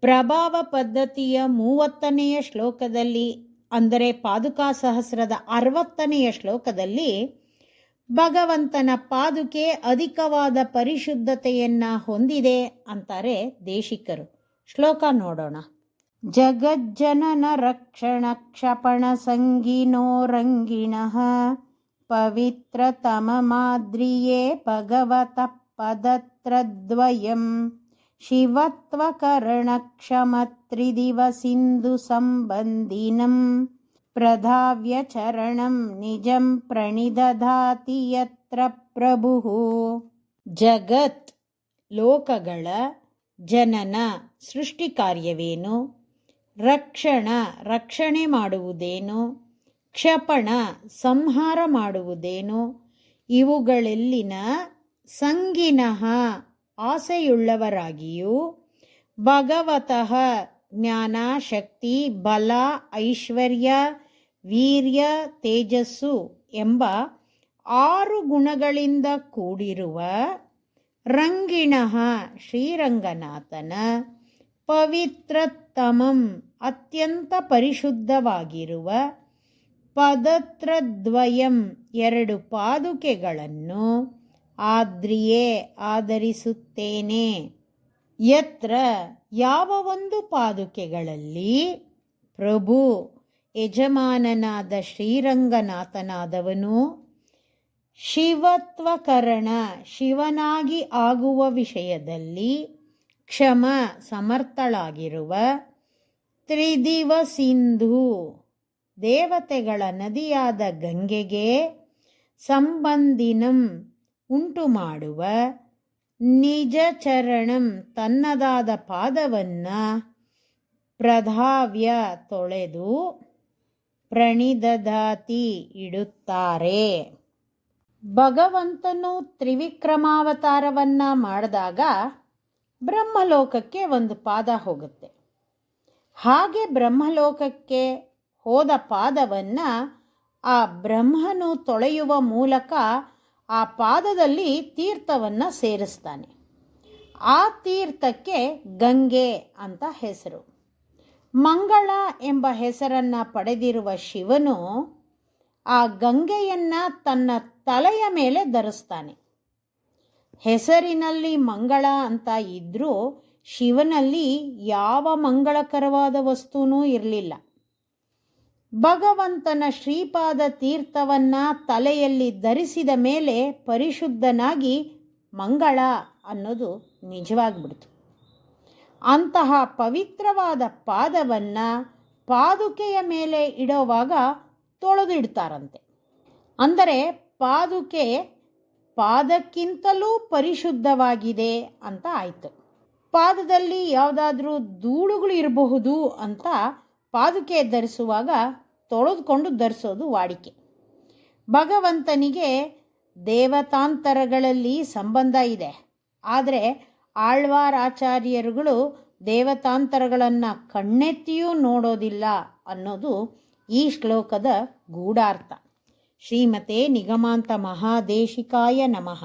ಪ್ರಭಾವ ಪದ್ಧತಿಯ 30ನೆಯ ಶ್ಲೋಕದಲ್ಲಿ, ಅಂದರೆ ಪಾದುಕಾ ಸಹಸ್ರದ 60ನೆಯ ಶ್ಲೋಕದಲ್ಲಿ ಭಗವಂತನ ಪಾದುಕೆ ಅಧಿಕವಾದ ಪರಿಶುದ್ಧತೆಯನ್ನು ಹೊಂದಿದೆ ಅಂತಾರೆ ದೇಶಿಕರು. ಶ್ಲೋಕ ನೋಡೋಣ. ಜಗಜ್ಜನನ ರಕ್ಷಣ ಕ್ಷಪಣ ಸಂಗಿನೋ ರಂಗಿಣಃ ಪವಿತ್ರತಮ ಮಾದ್ರಿಯೇ ಭಗವತ ಪದತ್ರದ್ವಯಂ ಶಿವತ್ವಕರಣಕ್ಷಮತ್ರಿದಿವ ಸಿಂಧು ಸಂಬಂಧಿನಂ ಪ್ರಧಾವ್ಯ ಚರಣಂ ನಿಜಂ ಪ್ರಣಿದಧಾತಿ ಯತ್ರ ಪ್ರಭುಃ. ಜಗತ್ ಲೋಕಗಳ ಜನನ ಸೃಷ್ಟಿ ಕಾರ್ಯವೇನು, ರಕ್ಷಣೆ ಮಾಡುವುದೇನು, ಕ್ಷಪಣ ಸಂಹಾರ ಮಾಡುವುದೇನು, ಇವುಗಳೆಲ್ಲಿನ ಸಂಗಿನಃ ಆಸೆಯುಳ್ಳವರಾಗಿಯೂ ಭಗವತಃ ಜ್ಞಾನ ಶಕ್ತಿ ಬಲ ಐಶ್ವರ್ಯ ವೀರ್ಯ ತೇಜಸ್ಸು ಎಂಬ 6 ಗುಣಗಳಿಂದ ಕೂಡಿರುವ ರಂಗಿಣಃ ಶ್ರೀರಂಗನಾಥನ ಪವಿತ್ರತಮಂ ಅತ್ಯಂತ ಪರಿಶುದ್ಧವಾಗಿರುವ ಪದತ್ರದ್ವಯಂ 2 ಪಾದುಕೆಗಳನ್ನು ಆದ್ರಿಯೇ ಆಧರಿಸುತ್ತೇನೆ. ಯತ್ರ ಯಾವ ಒಂದು ಪಾದುಕೆಗಳಲ್ಲಿ ಪ್ರಭು ಯಜಮಾನನಾದ ಶ್ರೀರಂಗನಾಥನಾದವನು ಶಿವತ್ವಕರಣ ಶಿವನಾಗಿ ಆಗುವ ವಿಷಯದಲ್ಲಿ ಕ್ಷಮ ಸಮರ್ಥಳಾಗಿರುವ ತ್ರಿದಿವ ಸಿಂಧು ದೇವತೆಗಳ ನದಿಯಾದ ಗಂಗೆಗೆ ಸಂಬಂಧಿನಂ ಉಂಟು ಮಾಡುವ ನಿಜ ಚರಣಂ ತನ್ನದಾದ ಪಾದವನ್ನು ಪ್ರಧಾವ್ಯ ತೊಳೆದು ಪ್ರಣಿದಧಾತಿ ಇಡುತ್ತಾರೆ. ಭಗವಂತನು ತ್ರಿವಿಕ್ರಮಾವತಾರವನ್ನು ಮಾಡಿದಾಗ ಬ್ರಹ್ಮಲೋಕಕ್ಕೆ ಒಂದು ಪಾದ ಹೋಗುತ್ತೆ. ಹಾಗೆ ಬ್ರಹ್ಮಲೋಕಕ್ಕೆ ಹೋದ ಪಾದವನ್ನು ಆ ಬ್ರಹ್ಮನು ತೊಳೆಯುವ ಮೂಲಕ ಆ ಪಾದದಲ್ಲಿ ತೀರ್ಥವನ್ನು ಸೇರಿಸ್ತಾನೆ. ಆ ತೀರ್ಥಕ್ಕೆ ಗಂಗೆ ಅಂತ ಹೆಸರು. ಮಂಗಳ ಎಂಬ ಹೆಸರನ್ನು ಪಡೆದಿರುವ ಶಿವನು ಆ ಗಂಗೆಯನ್ನು ತನ್ನ ತಲೆಯ ಮೇಲೆ ಧರಿಸ್ತಾನೆ. ಹೆಸರಿನಲ್ಲಿ ಮಂಗಳ ಅಂತ ಇದ್ದರೂ ಶಿವನಲ್ಲಿ ಯಾವ ಮಂಗಳಕರವಾದ ವಸ್ತುನೂ ಇರಲಿಲ್ಲ. ಭಗವಂತನ ಶ್ರೀಪಾದ ತೀರ್ಥವನ್ನು ತಲೆಯಲ್ಲಿ ಧರಿಸಿದ ಮೇಲೆ ಪರಿಶುದ್ಧನಾಗಿ ಮಂಗಳ ಅನ್ನೋದು ನಿಜವಾಗಿಬಿಡ್ತು. ಅಂತಹ ಪವಿತ್ರವಾದ ಪಾದವನ್ನು ಪಾದುಕೆಯ ಮೇಲೆ ಇಡೋವಾಗ ತೊಳೆದಿಡ್ತಾರಂತೆ. ಅಂದರೆ ಪಾದುಕೆ ಪಾದಕ್ಕಿಂತಲೂ ಪರಿಶುದ್ಧವಾಗಿದೆ ಅಂತ ಆಯಿತು. ಪಾದದಲ್ಲಿ ಯಾವುದಾದ್ರೂ ಧೂಳುಗಳು ಇರಬಹುದು ಅಂತ ಪಾದುಕೆ ಧರಿಸುವಾಗ ತೊಳೆದುಕೊಂಡು ಧರಿಸೋದು ವಾಡಿಕೆ. ಭಗವಂತನಿಗೆ ದೇವತಾಂತರಗಳಲ್ಲಿ ಸಂಬಂಧ ಇದೆ. ಆದರೆ ಆಳ್ವಾರ್ ಆಚಾರ್ಯರುಗಳು ದೇವತಾಂತರಗಳನ್ನು ಕಣ್ಣೆತ್ತಿಯೂ ನೋಡೋದಿಲ್ಲ ಅನ್ನೋದು ಈ ಶ್ಲೋಕದ ಗೂಢಾರ್ಥ. ಶ್ರೀಮತೆ ನಿಗಮಾಂತ ಮಹಾದೇಶಿಕಾಯ ನಮಃ.